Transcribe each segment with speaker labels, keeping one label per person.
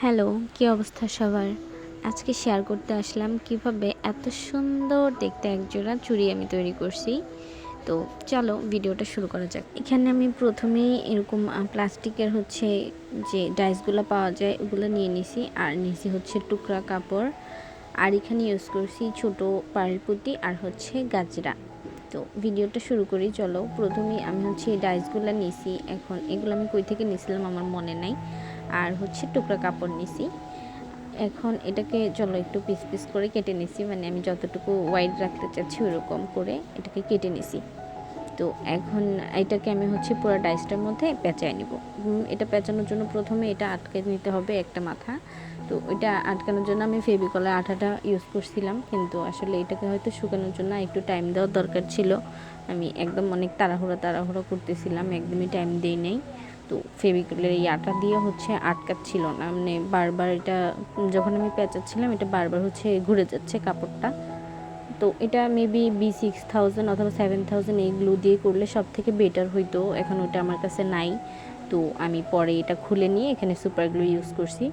Speaker 1: Hello, কী অবস্থা সবার? আজকে শেয়ার করতে আসলাম কিভাবে এত সুন্দর দেখতে একজোড়া চুড়ি আমি তৈরি করছি। তো চলো ভিডিওটা শুরু করা যাক। এখানে আমি প্রথমেই এরকম প্লাস্টিকের যে ডাইসগুলো পাওয়া যায় ওগুলো নিয়ে নিছি, আর নিছি হচ্ছে টুকরা কাপড়, আর এখানে ইউজ করছি ছোটো পাড়ের পুঁতি আর গাজরা। তো ভিডিওটা শুরু করি চলো। প্রথমেই আমি এই ডাইসগুলো নিছি। এখন এগুলো আমি কই থেকে নিছিলাম আমার মনে নাই। আর টুকরা কাপড় নিছি। এখন এটাকে চলো একটু পিস পিস করে কেটে নিছি, মানে আমি যতটুকু ওয়াইড রাখতে চাচ্ছি ওরকম করে এটাকে কেটে নিছি। তো এখন এটাকে আমি পুরো ডাইসটার মধ্যে পেঁচায় নিব। এটা পেঁচানোর জন্য প্রথমে এটা আটকে নিতে হবে একটা মাথা। তো এটা আটকানোর জন্য আমি ফেভিকলের আঠাটা ইউজ করছিলাম, কিন্তু আসলে এটাকে হয়তো শুকানোর জন্য একটু টাইম দেওয়ার দরকার ছিল। আমি একদম অনেক তাড়াহুড়ো করতেছিলাম, একদমই টাইম দিই নাই। তো ফেভিকলের এই আটা দিয়ে আটকাচ্ছিল না, মানে বারবার এটা যখন আমি পেঁচাচ্ছিলাম এটা বারবার ঘুরে যাচ্ছে কাপড়টা। তো এটা মেবি B6000 অথবা 7000 এই গ্লু দিয়ে করলে সব থেকে বেটার হইতো। এখন ওটা আমার কাছে নাই, তো আমি পরে এটা খুলে নিয়ে এখানে সুপার গ্লু ইউজ করছি।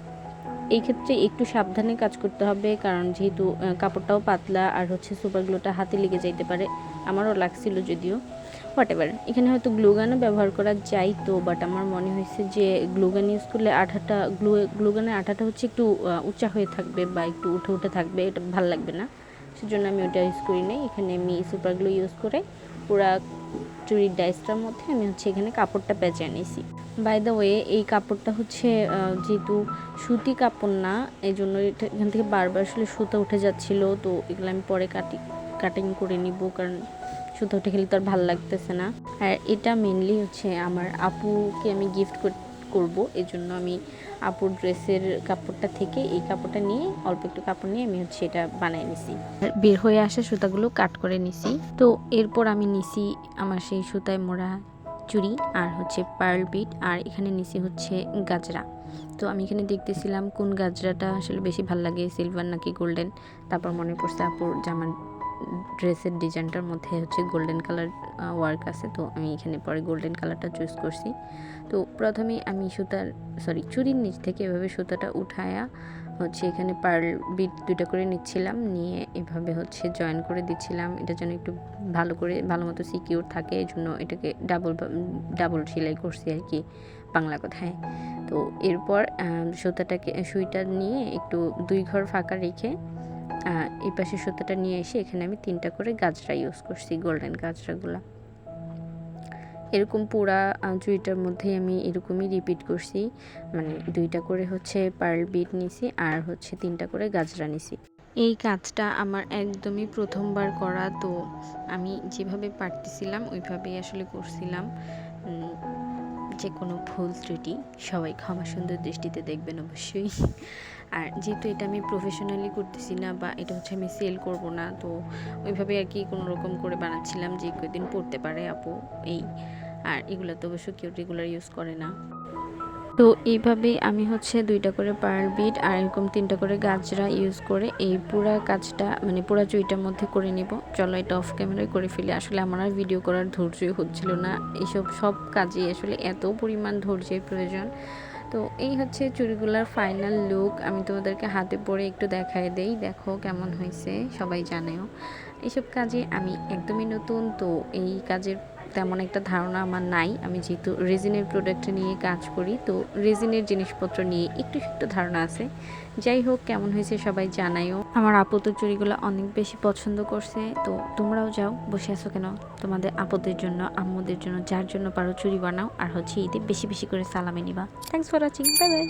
Speaker 1: এই ক্ষেত্রে একটু সাবধানে কাজ করতে হবে, কারণ যেহেতু কাপড়টাও পাতলা আর সুপার গ্লুটা হাতে লেগে যাইতে পারে। আমারও লাগছিল যদিও, হোয়াটএভার। এখানে হয়তো গ্লুগানও ব্যবহার করা যায় তো, বাট আমার মনে হয়েছে যে গ্লুগান ইউজ করলে গ্লুগানের আঠাটা একটু উঁচা হয়ে থাকবে বা একটু উঠে উঠে থাকবে, এটা ভালো লাগবে না। সেজন্য আমি ওটা ইউজ করি নাই। এখানে আমি সুপার গ্লু ইউজ করে পুরা চুড়ির ডাইসটার মধ্যে আমি এখানে কাপড়টা পেঁচিয়ে নিয়েছি। বাই দ্য ওয়ে, এই কাপড়টা যেহেতু সুতি কাপড় না, এই জন্য এখান থেকে বারবার সুতা উঠে যাচ্ছিল। তো এগুলো আমি পরে কাটিং করে নিব, কারণ সুতা উঠে গেলে তো আর ভালো লাগতেছে না। আর এটা মেনলি আমার আপুকে আমি গিফট করব, এই জন্য আমি আপুর ড্রেসের কাপড়টা থেকে এই কাপড়টা নিয়ে অল্প একটু কাপড় নিয়ে আমি এটা বানিয়ে নিছি। বের হয়ে আসা সুতাগুলো কাট করে নিছি। তো এরপর আমি নিছি আমার সেই সুতায় মোড়া চুড়ি আর পার্ল বিট, আর এখানে নিছি গাজরা। তো আমি এখানে দেখতেছিলাম কোন গাজরাটা আসলে বেশি ভালো লাগে, সিলভার নাকি গোল্ডেন। তারপর মনে পড়ছে আপুর জামার ড্রেসের ডিজাইনটার মধ্যে গোল্ডেন কালার ওয়ার্ক আছে, তো আমি এখানে পরে গোল্ডেন কালারটা চুজ করছি। তো প্রথমে আমি চুড়ির নিচ থেকে এভাবে সুতাটা উঠায়া এখানে পার্ল বিট দুইটা করে নিচ্ছিলাম, নিয়ে এভাবে জয়েন করে দিচ্ছিলাম। এটা যেন একটু ভালো মতো সিকিউর থাকে, এই জন্য এটাকে ডাবল সেলাই করছি আর কি, বাংলা কথায়। তো এরপর সুইটা নিয়ে একটু 2 ঘর ফাঁকা রেখে এই পাশে সুতাটা নিয়ে এসে এখানে আমি 3টা করে গাজরা ইউজ করছি, গোল্ডেন গাজরাগুলো। এরকম পুরা চুড়িটার মধ্যে আমি এরকমই রিপিট করছি, মানে 2টা করে পার্ল বিট নিছি আর 3টা করে গাজরা নিছি। এই কাজটা আমার একদমই প্রথমবার করা, তো আমি যেভাবে পারতেছিলাম ওইভাবেই আসলে করছিলাম। যে কোনো ভুল ত্রুটি সবাই ক্ষমা সুন্দর দৃষ্টিতে দেখবেন অবশ্যই। আর যেহেতু এটা আমি প্রফেশনালি করতেছি না, বা এটা আমি সেল করব না, তো ওইভাবে আর কি কোনো রকম করে বানাচ্ছিলাম যে কয়েকদিন পড়তে পারে আপু, এই। আর এগুলো তো অবশ্য কেউ রেগুলার ইউজ করে না। তো এইভাবেই আমি 2টা করে পার্ল বিট আর এরকম 3টা করে গাজরা ইউজ করে এই পুরা কাজটা, মানে পুরা চুড়িটার মধ্যে করে নিব। চলো এটা অফ ক্যামেরায় করে ফেলি, আসলে আমার আর ভিডিও করার ধৈর্যই হচ্ছিল না। এইসব সব কাজে আসলে এত পরিমাণ ধৈর্যের প্রয়োজন। তো এই চুড়িগুলার ফাইনাল লুক আমি তোমাদেরকে হাতে পরে একটু দেখায় দেই, দেখো কেমন হয়েছে। সবাই জানেও এইসব কাজে আমি একদমই নতুন, তো এই কাজের তেমন একটা ধারণা আমার নাই। আমি যেহেতু রেজিনের প্রোডাক্ট নিয়ে কাজ করি, তো রেজিনের জিনিসপত্র নিয়ে একটু ধারণা আছে। যাই হোক, কেমন হয়েছে সবাই জানাইও। আমার আপু তো চুড়িগুলো অনেক বেশি পছন্দ করছে। তো তোমরাও যাও, বসে আছো কেন? তোমাদের আপুদের জন্য, আম্মুদের জন্য, যার জন্য পারো চুড়ি বানাও, আর ঈদে বেশি বেশি করে সালামি নিবা। Thanks for watching, bye bye.